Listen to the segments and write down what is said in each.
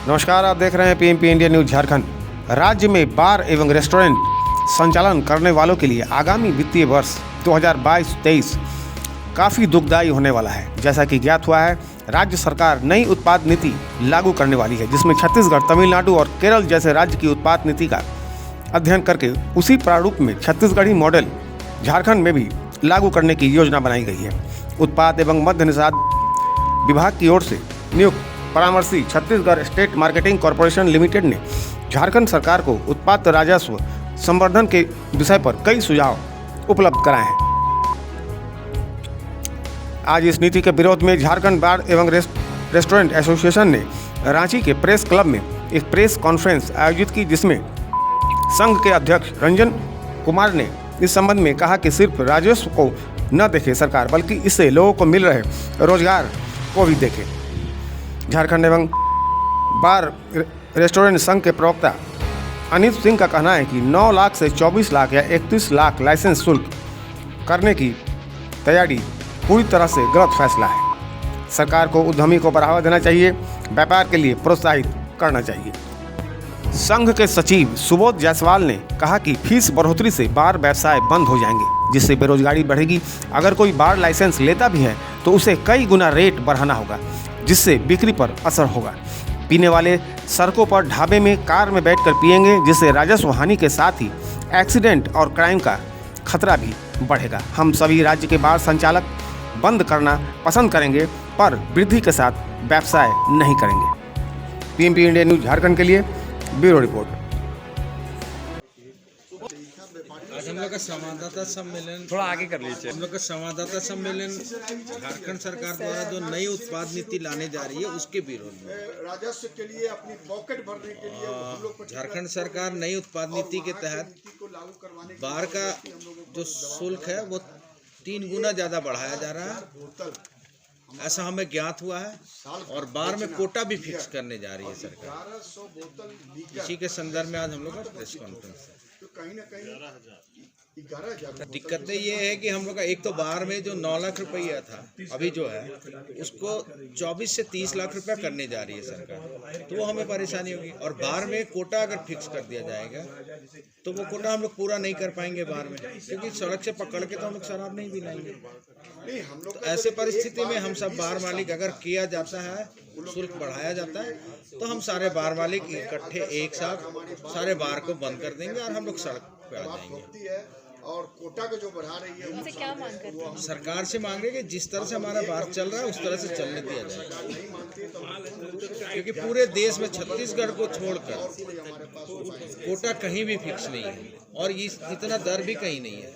नमस्कार, आप देख रहे हैं पीएमपी इंडिया न्यूज झारखंड। राज्य में बार एवं रेस्टोरेंट संचालन करने वालों के लिए आगामी वित्तीय वर्ष 2022-23 काफ़ी दुखदायी होने वाला है। जैसा कि ज्ञात हुआ है, राज्य सरकार नई उत्पाद नीति लागू करने वाली है, जिसमें छत्तीसगढ़, तमिलनाडु और केरल जैसे राज्य की उत्पाद नीति का अध्ययन करके उसी प्रारूप में छत्तीसगढ़ी मॉडल झारखंड में भी लागू करने की योजना बनाई गई है। उत्पाद एवं मद्य निषेध विभाग की ओर से नियुक्त परामर्शी Chhattisgarh state marketing corporation limited ने झारखंड सरकार को उत्पाद राजस्व संवर्धन के विषय पर कई सुझाव उपलब्ध कराए हैं। आज इस नीति के विरोध में झारखंड बार एवं रेस्टोरेंट एसोसिएशन ने रांची के प्रेस क्लब में एक प्रेस कॉन्फ्रेंस आयोजित की, जिसमें संघ के अध्यक्ष रंजन कुमार ने इस संबंध में कहा कि सिर्फ राजस्व को न देखे सरकार, बल्कि इससे लोगों को मिल रहे रोजगार को भी देखे। झारखंड एवं बार रेस्टोरेंट संघ के प्रवक्ता अनित सिंह का कहना है कि 9 लाख से 24 लाख या 31 लाख लाइसेंस शुल्क करने की तैयारी पूरी तरह से गलत फैसला है। सरकार को उद्यमी को बढ़ावा देना चाहिए, व्यापार के लिए प्रोत्साहित करना चाहिए। संघ के सचिव सुबोध जायसवाल ने कहा कि फीस बढ़ोतरी से बार व्यवसाय बंद हो जाएंगे, जिससे बेरोजगारी बढ़ेगी। अगर कोई बार लाइसेंस लेता भी है तो उसे कई गुना रेट बढ़ाना होगा, जिससे बिक्री पर असर होगा। पीने वाले सड़कों पर, ढाबे में, कार में बैठकर पिएंगे, जिससे राजस्व हानि के साथ ही एक्सीडेंट और क्राइम का खतरा भी बढ़ेगा। हम सभी राज्य के बार संचालक बंद करना पसंद करेंगे, पर वृद्धि के साथ व्यवसाय नहीं करेंगे। पीएमपी इंडिया न्यूज झारखंड के लिए ब्यूरो रिपोर्ट। आज हम लोग का संवाददाता सम्मेलन थोड़ा आगे कर लीजिए। हम लोग का संवाददाता सम्मेलन झारखंड सरकार द्वारा जो नई उत्पाद नीति लाने जा रही है उसके विरोध में। राजस्व के लिए अपनी पॉकेट भरने के लिए हम लोग झारखंड सरकार नई उत्पाद नीति के तहत बार का जो शुल्क है वो 3 गुना ज़्यादा बढ़ाया जा रहा है, ऐसा हमें ज्ञात हुआ है। और बार में कोटा भी फिक्स करने जा रही है सरकार। इसी के संदर्भ में आज हम लोग का प्रेस कॉन्फ्रेंस है। कहीं ना कहीं दिक्कतें ये है कि हम लोग का एक तो बार में जो 9 लाख रुपया था, अभी जो है उसको 24 से 30 लाख रुपया करने जा रही है सरकार, तो वो हमें परेशानी होगी। और बार में कोटा अगर फिक्स कर दिया जाएगा तो वो कोटा हम लोग पूरा नहीं कर पाएंगे बार में, क्योंकि सड़क से पकड़ के तो हम लोग शराब नहीं पिलाएंगे। तो ऐसे परिस्थिति में हम सब बार मालिक, अगर किया जाता है, शुल्क बढ़ाया जाता है, तो हम सारे बार मालिक इकट्ठे एक साथ सारे बार को बंद कर देंगे और हम लोग सड़क पे आ जाएंगे। और कोटा को जो बढ़ा रही है उनसे क्या मांग करते हैं? सरकार से मांगे कि जिस तरह से हमारा बार चल रहा है उस तरह से चलने दिया जाए, क्योंकि पूरे देश में छत्तीसगढ़ को छोड़कर कोटा कहीं भी फिक्स नहीं है और इतना दर भी कहीं नहीं है।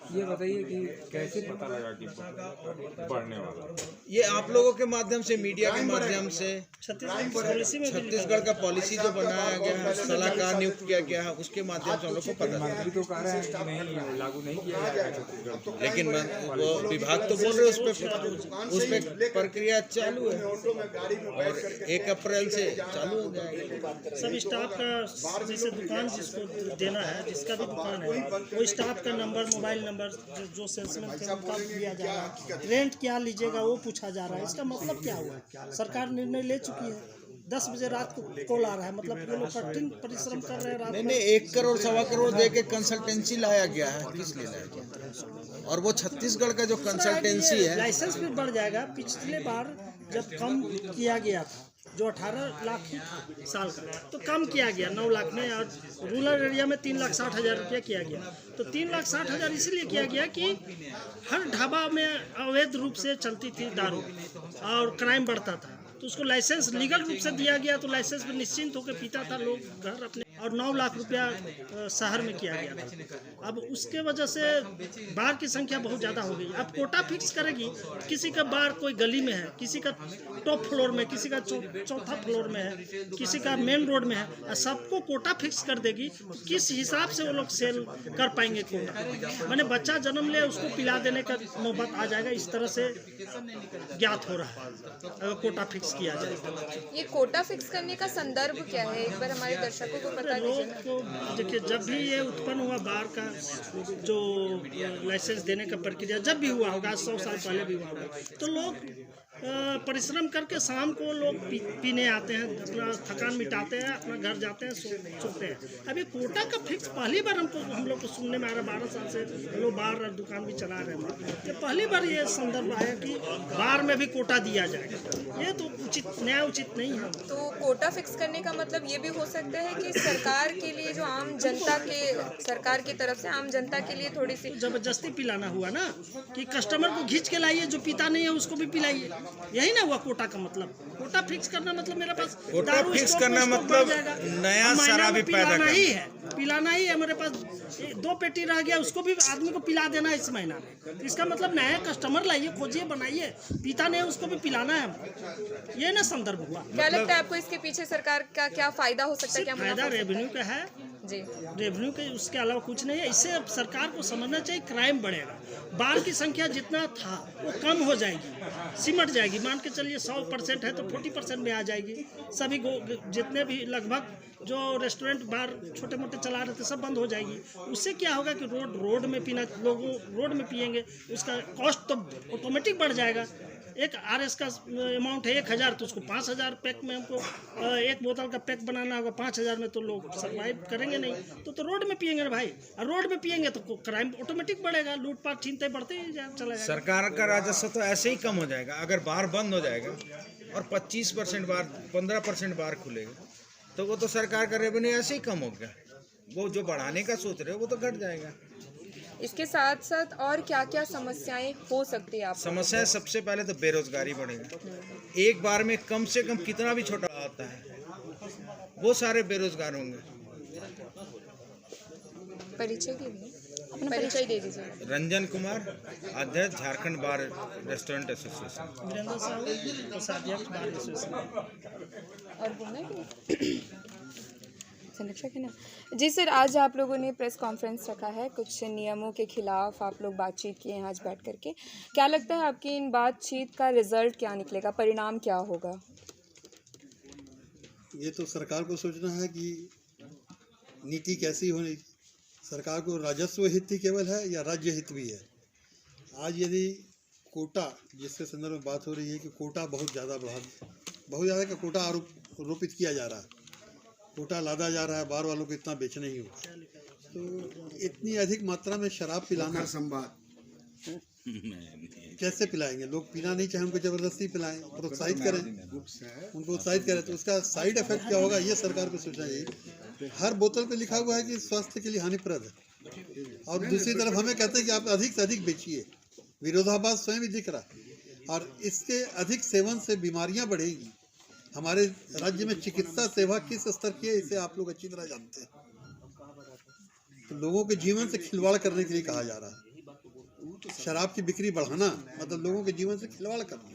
ये बताइए कि कैसे पता लगा कि बढ़ने वाला? ये आप लोगों के माध्यम से, मीडिया के माध्यम से, छत्तीसगढ़ का पॉलिसी जो बनाया गया है, सलाहकार नियुक्त किया गया है, उसके माध्यम से हम लोग को पता चला। मंत्री तो कह रहे हैं कि नहीं, लागू नहीं किया जाएगा छत्तीसगढ़, लेकिन वो विभाग तो बोल रहे हैं उस पर प्रक्रिया चालू है और 1 अप्रैल से चालू हो जाएगा। सब स्टाफ का, जैसे दुकान जिसको देना है, जिसका भी दुकान है, वो स्टाफ का नंबर, मोबाइल नंबर जो सेल्समैन थे उनका दिया जा रहा है। रेंट क्या लीजिएगा वो पूछा जा रहा है। इसका मतलब क्या हुआ? सरकार निर्णय ले चुकी है। 10 बजे रात को कॉल आ रहा है, मतलब ये लोग कठिन परिश्रम कर रहे हैं रात में। नहीं, 1 करोड़ 1.25 करोड़ दे के कंसल्टेंसी लाया गया है, किस लिए लाया गया? और वो छत्तीसगढ़ का जो कंसल्टेंसी है, लाइसेंस भी बढ़ जाएगा। पिछले बार जब कम किया गया था, जो 18 लाख साल का, तो कम किया गया 9 लाख में, और रूरल एरिया में 3,60,000 रुपया किया गया। तो 3,60,000 इसलिए किया गया कि हर ढाबा में अवैध रूप से चलती थी दारू और क्राइम बढ़ता था, तो उसको लाइसेंस लीगल रूप से दिया गया, तो लाइसेंस में निश्चिंत होकर पीता था लोग घर अपने। और 9 लाख रुपया शहर में किया गया था। अब उसके वजह से बार की संख्या बहुत ज़्यादा हो गई। अब कोटा फिक्स करेगी, किसी का बार कोई गली में है, किसी का टॉप फ्लोर में, किसी का चौथा फ्लोर में है, किसी का मेन रोड में है, सबको कोटा फिक्स कर देगी। तो किस हिसाब से वो लोग सेल कर पाएंगे कोटा? मैंने बच्चा जन्म ले उसको पिला देने का नौबत आ जाएगा। इस तरह से ज्ञात हो रहा है अगर कोटा फिक्स किया जाए। ये कोटा फिक्स करने का संदर्भ क्या है, एक बार हमारे दर्शकों को बता लोग दीजिए। को देखिए, जब भी ये उत्पन्न हुआ बार का जो लाइसेंस देने का प्रक्रिया जब भी हुआ होगा, 100 साल पहले भी हुआ होगा, तो लोग परिश्रम करके शाम को लोग पीने आते हैं, अपना थकान मिटाते हैं, अपना घर जाते हैं, सोते हैं। अभी कोटा का फिक्स पहली बार हम लोग को सुनने में आ रहा है। 12 साल से हम लोग बार और दुकान भी चला रहे हैं, ये पहली बार ये संदर्भ आया कि बार में भी कोटा दिया जाएगा। ये तो न्याय उचित नहीं है। तो कोटा फिक्स करने का मतलब ये भी हो सकता है कि सरकार के लिए जो आम जनता के, सरकार की तरफ से आम जनता के लिए थोड़ी सी जबरदस्ती पिलाना हुआ ना, कि कस्टमर को खींच के लाइए, जो पीता नहीं है उसको भी पिलाइए। यही ना हुआ कोटा का मतलब। कोटा फिक्स करना मतलब मेरे पास कोटा दारू फिक्स स्टॉक करना में स्टॉक मतलब बढ़ जाएगा। नया अब महीना शराबी में पैदा पिलाना करना। ही है, पिलाना ही है। मेरे पास 2 पेटी रह गया, उसको भी आदमी को पिला देना है इस महीना में। इसका मतलब नया कस्टमर लाइए, खोजिए, बनाइए, पीता नहीं है उसको भी पिलाना है। ये ना संदर्भ हुआ। क्या लगता है आपको इसके पीछे सरकार का क्या फायदा हो सकता है, क्या फायदा मुनाफा हो सकता रेवेन्यू का है जी? रेवेन्यू के, उसके अलावा कुछ नहीं है। इससे अब सरकार को समझना चाहिए क्राइम बढ़ेगा। बार की संख्या जितना था वो कम हो जाएगी, सिमट जाएगी। मान के चलिए 100% है तो 40% में आ जाएगी। सभी जितने भी लगभग जो रेस्टोरेंट बार छोटे मोटे चला रहे थे सब बंद हो जाएगी। उससे क्या होगा कि रोड में पीना, लोगों रोड में पियेंगे, उसका कॉस्ट तो ऑटोमेटिक बढ़ जाएगा। एक RS का अमाउंट है 1000, तो उसको 5000 पैक में हमको एक बोतल का पैक बनाना होगा। 5000 में तो लोग सर्वाइव करेंगे नहीं, तो रोड में पियेंगे ना भाई। और रोड में पियेंगे तो क्राइम ऑटोमेटिक बढ़ेगा, लूटपाट छीनते बढ़ते ही चला जाएगा। सरकार का राजस्व तो ऐसे ही कम हो जाएगा अगर बार बंद हो जाएगा और 25% बार, 15% बार खुलेगा, तो वो तो सरकार का रेवेन्यू ऐसे ही कम हो गया। वो जो बढ़ाने का सोच रहे हो वो तो घट जाएगा। इसके साथ साथ और क्या क्या समस्याएं हो सकती है आप? समस्या सबसे पहले तो बेरोजगारी बढ़ेगा। एक बार में कम से कम कितना भी छोटा आता है वो सारे बेरोजगार होंगे। परिचय दीजिए, परिचय दे दीजिए। रंजन कुमार, अध्यक्ष झारखंड बार रेस्टोरेंट एसोसिएशन। वीरेंद्र साहू, कोषाध्यक्ष बार एसोसिएशन। और बोलना संरक्षक है ना जी। सर, आज आप लोगों ने प्रेस कॉन्फ्रेंस रखा है, कुछ नियमों के खिलाफ आप लोग बातचीत किए हैं आज बैठ करके। क्या लगता है आपकी इन बातचीत का रिजल्ट क्या निकलेगा, परिणाम क्या होगा? ये तो सरकार को सोचना है कि नीति कैसी होनी। सरकार को राजस्व हित ही केवल है या राज्य हित भी है। आज यदि कोटा, जिसके संदर्भ में बात हो रही है कि कोटा बहुत ज़्यादा का कोटा आरोपित किया जा रहा है, कोटा लादा जा रहा है, बार वालों को इतना बेचना ही होगा, तो इतनी अधिक मात्रा में शराब पिलाना कैसे पिलाएंगे? लोग पीना नहीं चाहे, उनको जबरदस्ती पिलाएं, प्रोत्साहित करें, उनको उत्साहित करें, तो उसका साइड इफेक्ट क्या होगा ये सरकार को सोचना चाहिए। हर बोतल पे लिखा हुआ है कि स्वास्थ्य के लिए हानिप्रद है, और दूसरी तरफ हमें कहते हैं कि आप अधिक से अधिक बेचिए। विरोधाभास स्वयं ही दिख रहा है, और इसके अधिक सेवन से बीमारियां बढ़ेगी। हमारे राज्य में चिकित्सा सेवा किस स्तर की है इसे आप लोग अच्छी तरह जानते हैं। तो लोगों के जीवन से खिलवाड़ करने के लिए कहा जा रहा है। शराब की बिक्री बढ़ाना मतलब लोगों के जीवन से खिलवाड़ करना।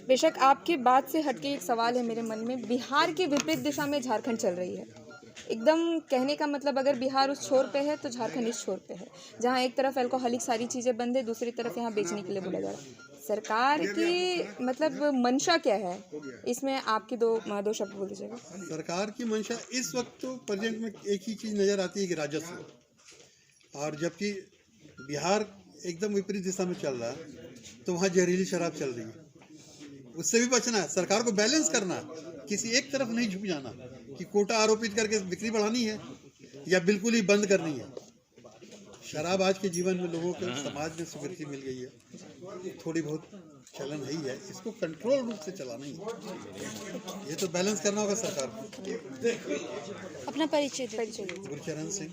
बेशक आपकी बात से हटके एक सवाल है मेरे मन में। बिहार के विपरीत दिशा में झारखंड चल रही है, एकदम कहने का मतलब अगर बिहार उस छोर पे है तो झारखंड इस छोर पे है, जहाँ एक तरफ अल्कोहलिक सारी चीज़ें बंद है, दूसरी तरफ यहाँ बेचने के लिए बोला जा रहा है। सरकार की मतलब मंशा क्या है इसमें? आपकी दो शब्द बोल दीजिएगा। सरकार की मंशा इस वक्त तो प्रेजेंट में एक ही चीज़ नज़र आती है कि राजस्व, और जबकि बिहार एकदम विपरीत दिशा में चल रहा है, तो वहाँ जहरीली शराब चल रही है। उससे भी बचना है, सरकार को बैलेंस करना है, किसी एक तरफ नहीं झुक जाना कि कोटा आरोपित करके बिक्री बढ़ानी है या बिल्कुल ही बंद करनी है। शराब आज के जीवन में लोगों के समाज में स्वीकृति मिल गई है, थोड़ी बहुत चलन ही है, इसको कंट्रोल रूप से चलाना ही है। ये तो बैलेंस करना होगा सरकार को। अपना परिचय। गुरचरण सिंह।